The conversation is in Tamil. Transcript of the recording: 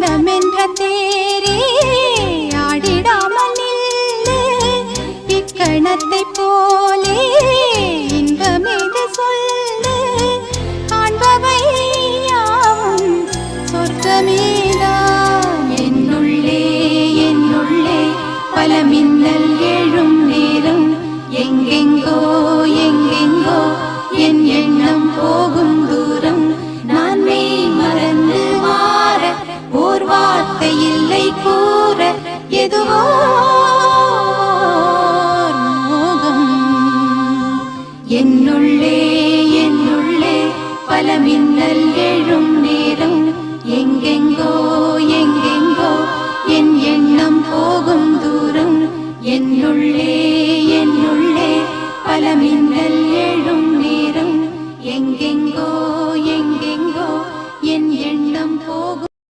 மனமென்ற தேரே ஆடிடாமல் நில்லு இக்கணத்தை போலே இன்பமேது சொல்லு காண்பவை யாவும் சொர்க்கமேதான் என்னுள்ளே என்னுள்ளே பல மின்னல் எழும் நேரம் எங்கெங்கோ எங்கெங்கோ என் எண்ணம் போகும் தூரம் நான் மெய் மறந்து மாற ஓர் வார்த்தை இல்லை கூற எதுவோ